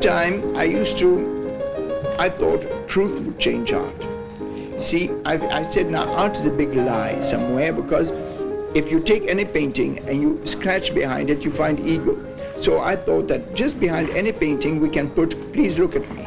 time, I thought truth would change art. See, I said now art is a big lie somewhere, because if you take any painting and you scratch behind it, you find ego. So I thought that just behind any painting we can put, please look at me.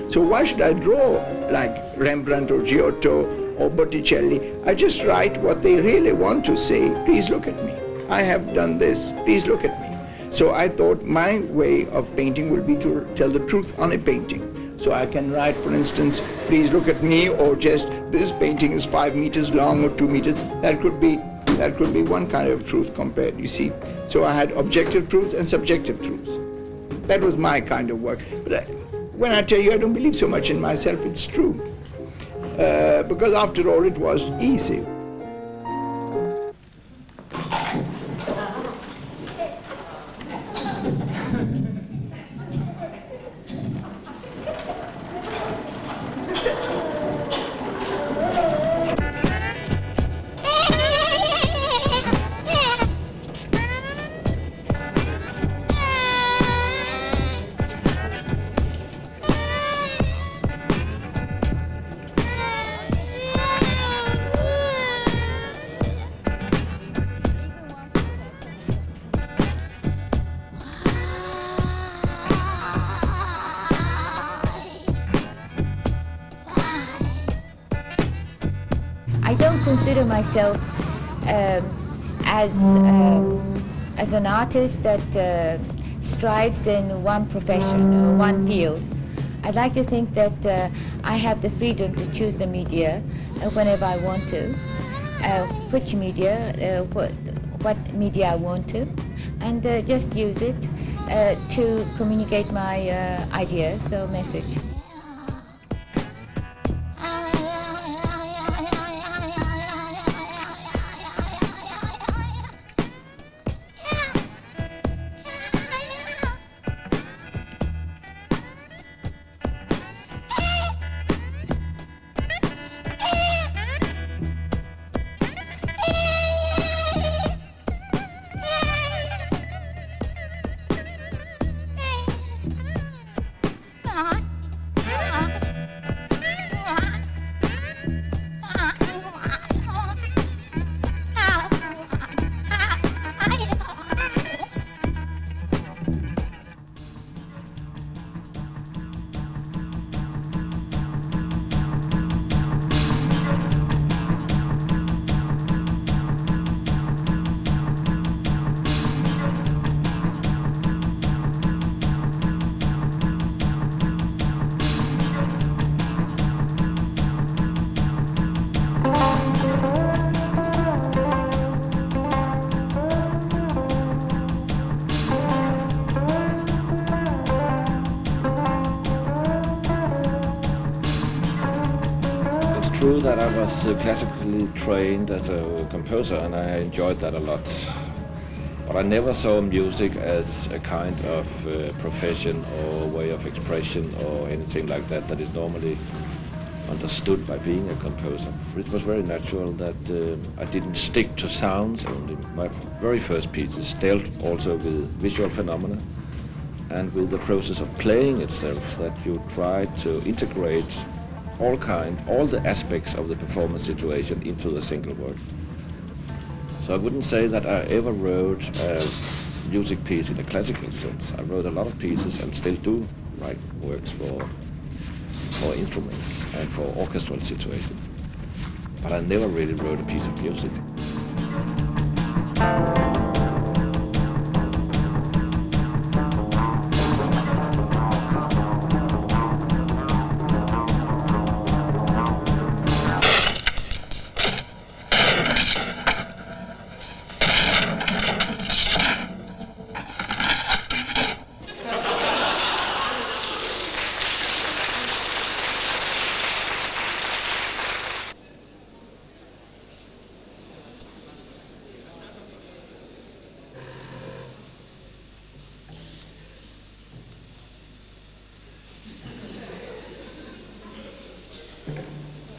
So why should I draw like Rembrandt or Giotto or Botticelli? I just write what they really want to say, please look at me. I have done this, please look at me. So I thought my way of painting would be to tell the truth on a painting. So I can write, for instance, please look at me, or just this painting is 5 meters long or 2 meters. That could be one kind of truth compared, you see. So I had objective truths and subjective truths. That was my kind of work. But when I tell you I don't believe so much in myself, it's true. Because after all, it was easy. I don't consider myself as an artist that strives in one profession or one field. I'd like to think that I have the freedom to choose the media whenever I want to, which media, what media I want to, and just use it to communicate my ideas or message. True that I was classically trained as a composer, and I enjoyed that a lot. But I never saw music as a kind of profession or way of expression or anything like that that is normally understood by being a composer. It was very natural that I didn't stick to sounds only. My very first pieces dealt also with visual phenomena and with the process of playing itself, that you try to integrate all the aspects of the performance situation into the single work. So I wouldn't say that I ever wrote a music piece in a classical sense. I wrote a lot of pieces and still do write works for instruments and for orchestral situations. But I never really wrote a piece of music.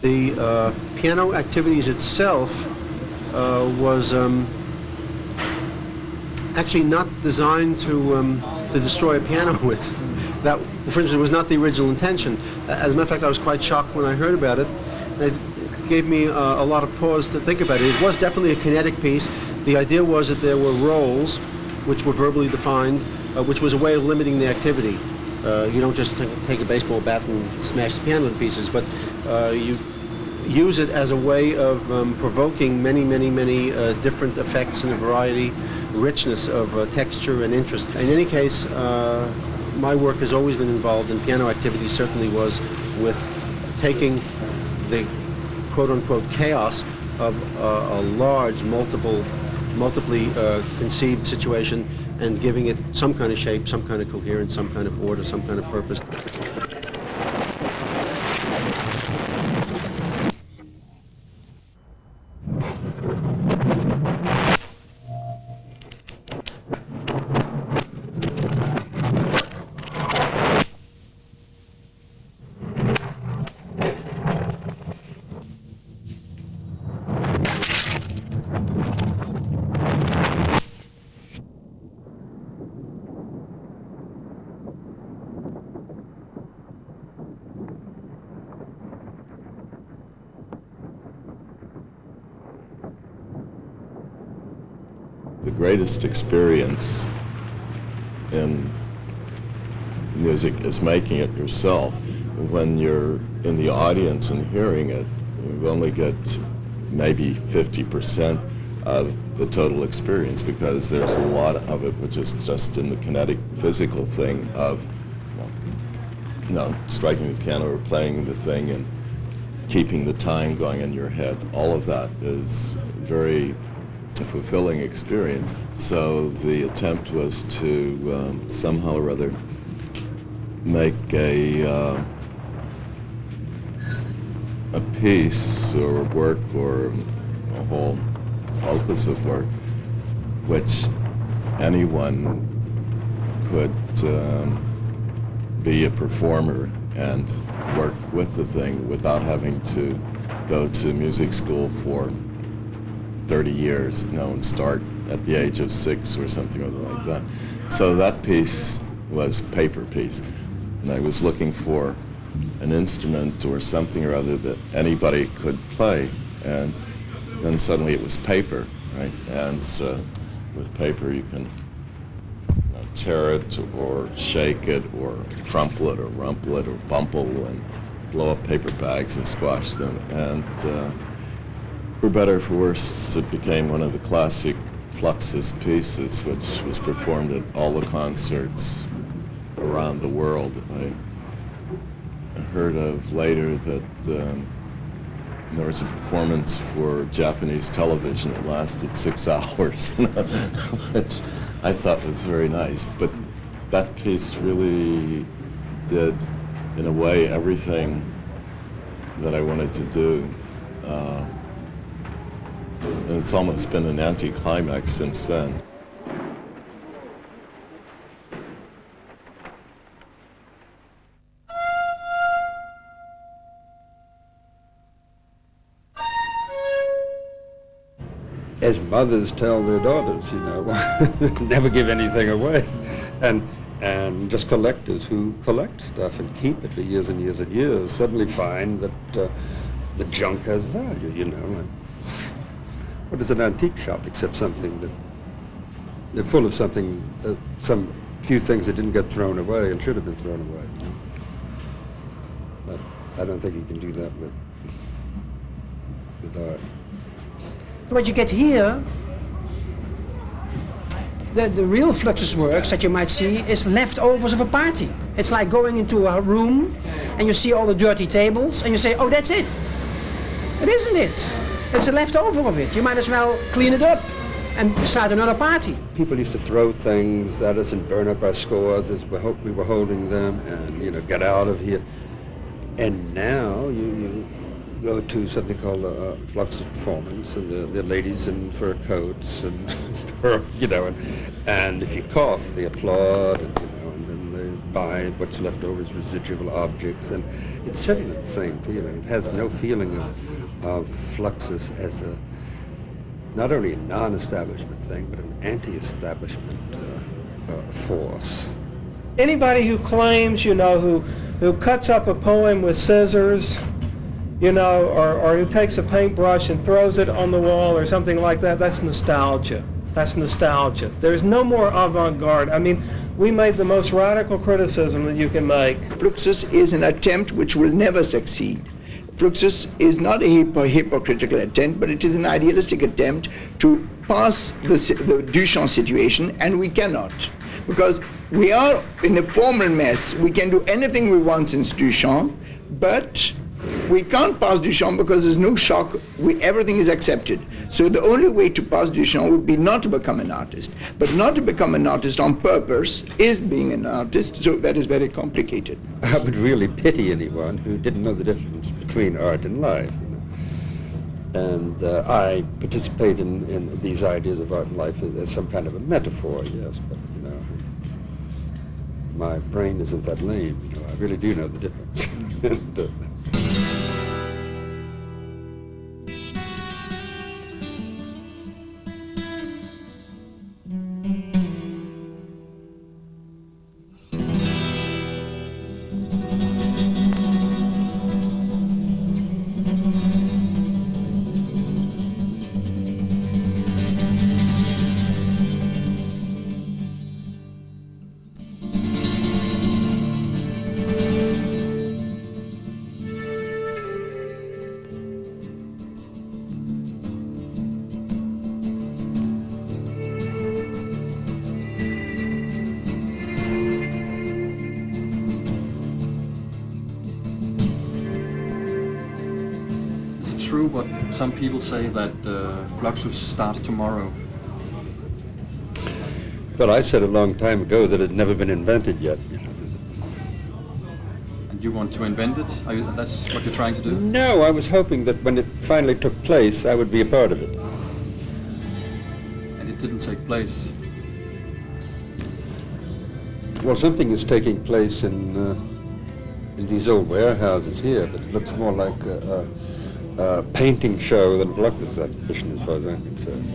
The piano activities itself was actually not designed to destroy a piano with. that, for instance, was not the original intention. As a matter of fact, I was quite shocked when I heard about it. It gave me a lot of pause to think about it. It was definitely a kinetic piece. The idea was that there were roles, which were verbally defined, which was a way of limiting the activity. You don't just take a baseball bat and smash the piano to pieces, but you use it as a way of provoking many different effects and a variety, richness of texture and interest. In any case, my work has always been involved, and piano activity certainly was, with taking the quote-unquote chaos of a large, multiply conceived situation and giving it some kind of shape, some kind of coherence, some kind of order, some kind of purpose. The greatest experience in music is making it yourself. When you're in the audience and hearing it, you only get maybe 50% of the total experience, because there's a lot of it which is just in the kinetic, physical thing of, striking the piano or playing the thing and keeping the time going in your head. All of that is very fulfilling experience. So the attempt was to somehow or other make a piece or work or a whole opus of work which anyone could be a performer and work with the thing without having to go to music school for 30 years, and start at the age of 6 or something like that. So that piece was a paper piece, and I was looking for an instrument or something or other that anybody could play, and then suddenly it was paper, right? And so with paper you can tear it or shake it or crumple it or rumple it or bumple and blow up paper bags and squash them. And for better or for worse, it became one of the classic Fluxus pieces, which was performed at all the concerts around the world. I heard of later that there was a performance for Japanese television that lasted 6 hours, which I thought was very nice. But that piece really did, in a way, everything that I wanted to do. And it's almost been an anticlimax since then. As mothers tell their daughters, never give anything away. And just collectors who collect stuff and keep it for years and years and years suddenly find that the junk has value, And what is an antique shop except something that they're full of something, some few things that didn't get thrown away and should have been thrown away. But I don't think you can do that with art. What you get here, the real Fluxus works that you might see is leftovers of a party. It's like going into a room and you see all the dirty tables and you say, oh, that's it. It isn't it. It's a leftover of it. You might as well clean it up and start another party. People used to throw things at us and burn up our scores as we were holding them and, get out of here. And now you go to something called a Fluxus performance, and the ladies in fur coats, and and if you cough, they applaud, and then they buy what's left over as residual objects, and it's certainly the same feeling. It has no feeling of Fluxus as not only a non-establishment thing, but an anti-establishment force. anybody who claims, who cuts up a poem with scissors, or who takes a paintbrush and throws it on the wall or something like that, that's nostalgia. That's nostalgia. There's no more avant-garde. I mean, we made the most radical criticism that you can make. Fluxus is an attempt which will never succeed. Fluxus is not a hypocritical attempt, but it is an idealistic attempt to pass the Duchamp situation, and we cannot. Because we are in a formal mess. We can do anything we want since Duchamp, but we can't pass Duchamp because there's no shock. Everything is accepted. So the only way to pass Duchamp would be not to become an artist. But not to become an artist on purpose is being an artist, so that is very complicated. I would really pity anyone who didn't know the difference between art and life. And I participate in these ideas of art and life as some kind of a metaphor, yes, but my brain isn't that lame. I really do know the difference. And, true what some people say that Fluxus starts tomorrow? But I said a long time ago that it had never been invented yet. And you want to invent it? That's what you're trying to do? No, I was hoping that when it finally took place, I would be a part of it. And it didn't take place? Well, something is taking place in these old warehouses here, but it looks more like a painting show than Fluxus exhibition, as far as I'm concerned.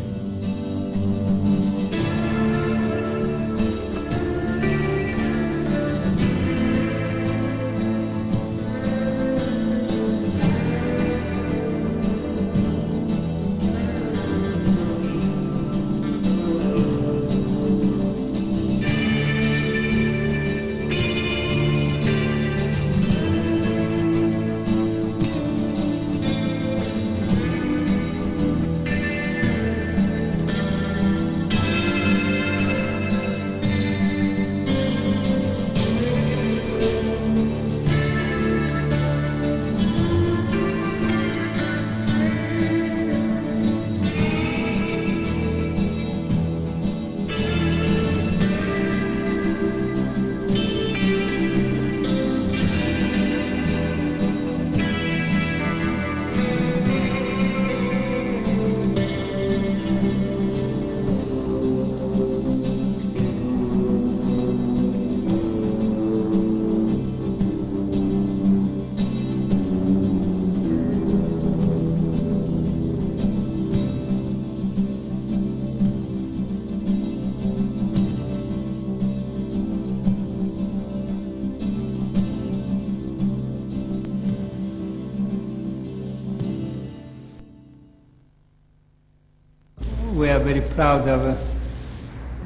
We are very proud of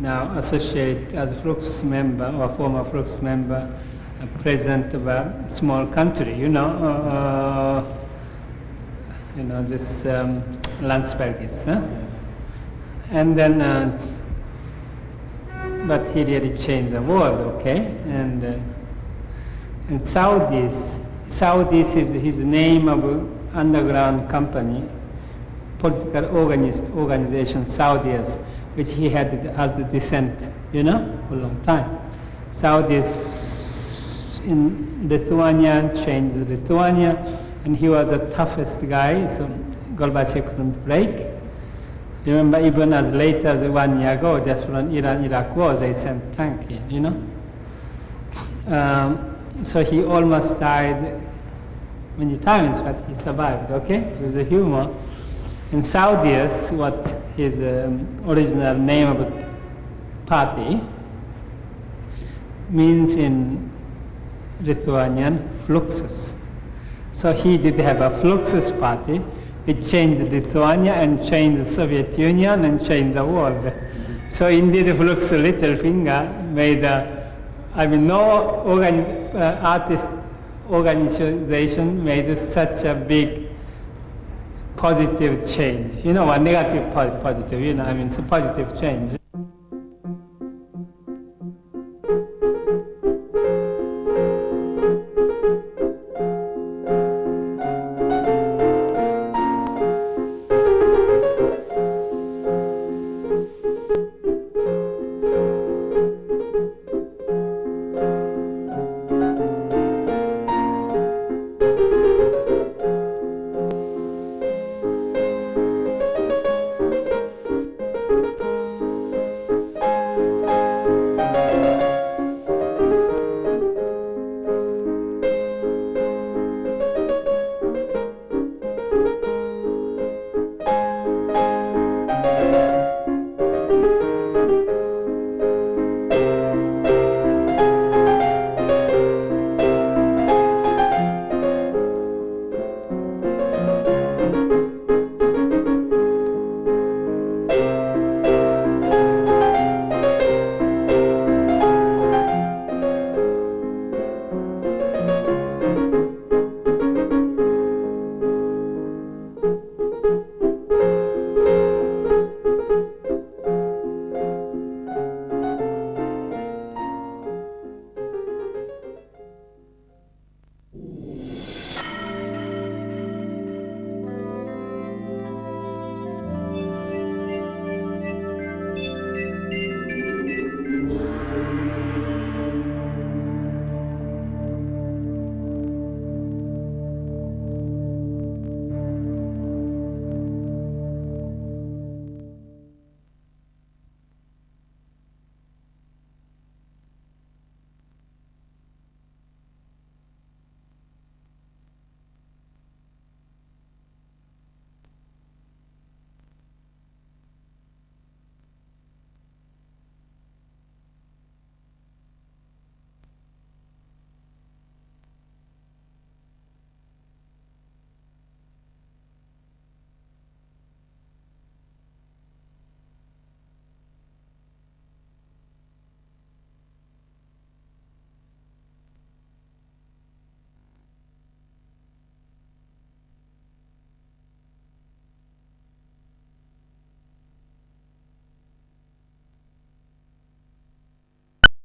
now associate as a Fluxus member or former Fluxus member, president of a small country. This Landsbergis, and then, but he really changed the world, okay? And Saudis is his name of underground company. Political organization, Saudis, which he had as the descent, for a long time. Saudis in Lithuania changed Lithuania, and he was the toughest guy, so Gorbachev couldn't break. Remember, even as late as 1 year ago, just from Iran-Iraq war, they sent tank in, So he almost died many times, but he survived, okay? It was a humor. In Saudis, what his original name of the party, means in Lithuanian Fluxus. So he did have a Fluxus party. It changed Lithuania and changed the Soviet Union and changed the world. So indeed, Fluxus little finger made no artist organization made such a big positive change. A negative positive, it's a positive change.